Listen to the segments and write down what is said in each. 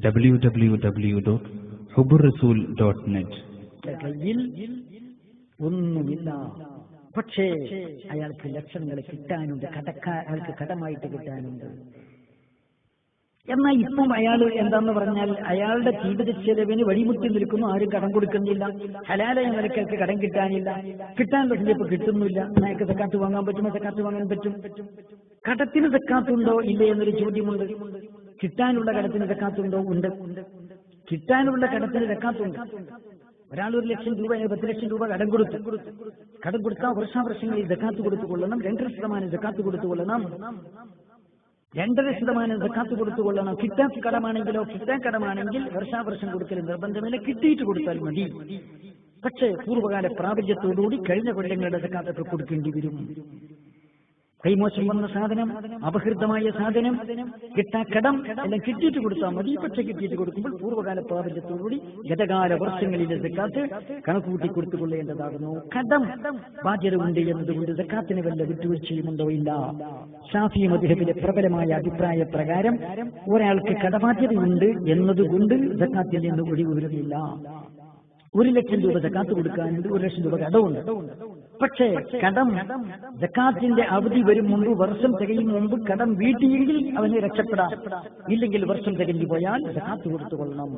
www.hubburrasool.net. കയ്യിൽ ഒന്നുമില്ല, പക്ഷേ അയാൾക്ക് ലക്ഷങ്ങൾ കിട്ടാനുണ്ട്, അയാൾക്ക് കടമായിട്ട് കിട്ടാനുണ്ട്. എന്നാൽ ഇപ്പം അയാൾ എന്താന്ന് പറഞ്ഞാൽ അയാളുടെ ജീവിത ചെലവിന് വഴിമുട്ടി നിൽക്കുന്നു, ആരും കടം കൊടുക്കുന്നില്ല, ഹലാലായ നിലയ്ക്ക് കടം കിട്ടാനില്ല, കിട്ടാനുള്ള ചിലപ്പോൾ കിട്ടുന്നില്ല. അയാൾക്ക് സക്കാത്ത് വാങ്ങാൻ പറ്റുമോ? സക്കാത്ത് വാങ്ങാൻ പറ്റും. കടത്തിന് സക്കാത്തുണ്ടോ ഇല്ലേ എന്നൊരു ചോദ്യമുണ്ട്. കിട്ടാനുള്ള കടത്തിന് സക്കാത്തുണ്ടോ? ഉണ്ട്. കിട്ടാനുള്ള കടത്തിന് സക്കാത്തുണ്ട്. ഒരാൾ 1 ലക്ഷം രൂപ 10 ലക്ഷം രൂപ കടം കൊടുത്താൽ വർഷാവർഷങ്ങളിൽ സക്കാത്ത് കൊടുത്തുകൊള്ളണം. 2% സക്കാത്ത് കൊടുത്തുകൊള്ളണം. 2% സക്കാത്ത് കൊടുത്തുകൊള്ളണം. കിട്ടാത്ത കടമാണെങ്കിലോ, കിട്ടാൻ കടമാണെങ്കിൽ വർഷാവർഷം കൊടുക്കൽ നിർബന്ധമില്ല, കിട്ടിയിട്ട് കൊടുത്താൽ മതി. പക്ഷേ പൂർവ്വകാല പ്രാബല്യത്തോടുകൂടി കഴിഞ്ഞ കൊല്ലങ്ങളുടെ സക്കാത്തൊക്കെ കൊടുക്കേണ്ടി വരും. കൈമോശം വന്ന സാധനം, അപഹൃതമായ സാധനം, കിട്ടാക്കടം എല്ലാം കിട്ടിയിട്ട് കൊടുത്താൽ മതി. പക്ഷെ കിട്ടിയിട്ട് കൊടുക്കുമ്പോൾ പൂർവ്വകാല പ്രാബല്യത്തോടുകൂടി ഗതകാല വർഷങ്ങളിലെ സക്കാത്ത് കണക്കുകൂട്ടി കൊടുത്തുകൊള്ളേണ്ടതാകുന്നു. കടം ബാധ്യത ഉണ്ട് എന്നതുകൊണ്ട് സക്കാത്തിന് വല്ല വിട്ടുവീഴ്ചയുമുണ്ടോ? ഇല്ല. ഷാഫി മദ്ഹബിലെ പ്രബലമായ അഭിപ്രായ പ്രകാരം ഒരാൾക്ക് കടബാധ്യതയുണ്ട് എന്നതുകൊണ്ട് സക്കാത്തിൽ നിന്ന് ഒഴിവ് വരുന്നില്ല. 1 ലക്ഷം രൂപ സക്കാത്ത് കൊടുക്കാനുണ്ട്, 1 ലക്ഷം രൂപ കടമുണ്ട്. പക്ഷേ കടം സക്കാത്തിന്റെ അവധി വരും മുമ്പ്, വർഷം തികയും മുമ്പ് കടം വീട്ടിയെങ്കിൽ അവന് രക്ഷപ്പെടാം. ഇല്ലെങ്കിൽ വർഷം തികഞ്ഞു പോയാൽ സക്കാത്ത് കൊടുത്തുകൊള്ളണം.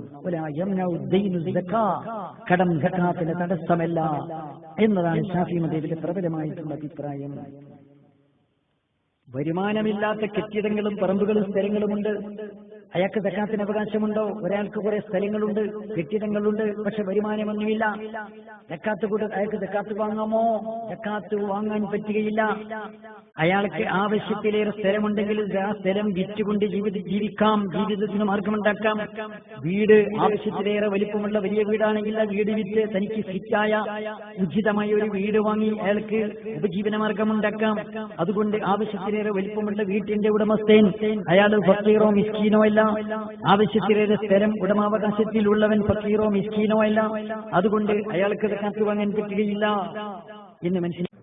കടം സക്കാത്തിന് തടസ്സമല്ല എന്നതാണ് ഷാഫി മദ്ഹബിലെ പ്രബലമായിട്ടുള്ള അഭിപ്രായം. വരുമാനമില്ലാത്ത കെട്ടിടങ്ങളും പറമ്പുകളും സ്ഥലങ്ങളുമുണ്ട്, അയാൾക്ക് സക്കാത്തിന് അവകാശമുണ്ടോ? ഒരാൾക്ക് കുറെ സ്ഥലങ്ങളുണ്ട്, കെട്ടിടങ്ങളുണ്ട്, പക്ഷെ വരുമാനമൊന്നുമില്ല. അയാൾക്ക് സക്കാത്ത് വാങ്ങാമോ? സക്കാത്ത് വാങ്ങാൻ പറ്റുകയില്ല. അയാൾക്ക് ആവശ്യത്തിലേറെ സ്ഥലമുണ്ടെങ്കിൽ ആ സ്ഥലം വിറ്റുകൊണ്ട് ജീവിക്കാം, ജീവിതത്തിന് മാർഗമുണ്ടാക്കാം. വീട് ആവശ്യത്തിലേറെ വലിപ്പമുള്ള വലിയ വീടാണെങ്കിൽ ആ വീട് വിറ്റ് തനിക്ക് ഫിറ്റായ ഉചിതമായ ഒരു വീട് വാങ്ങി അയാൾക്ക് ഉപജീവന മാർഗമുണ്ടാക്കാം. അതുകൊണ്ട് ആവശ്യത്തിലേറെ വലിപ്പമുള്ള വീട്ടിന്റെ ഉടമസ്ഥൻ അയാൾ ഫക്കീറോ മിസ്കീനോ അല്ല. ആവശ്യത്തിലേറെ സ്ഥലം ഉടമാവകാശത്തിലുള്ളവൻ ഫക്കീറോ മിസ്കീനോ അല്ല. അതുകൊണ്ട് അയാൾക്ക് സക്കാത്ത് വാങ്ങാൻ പറ്റുകയില്ല എന്ന് മനസ്സിലാക്കി.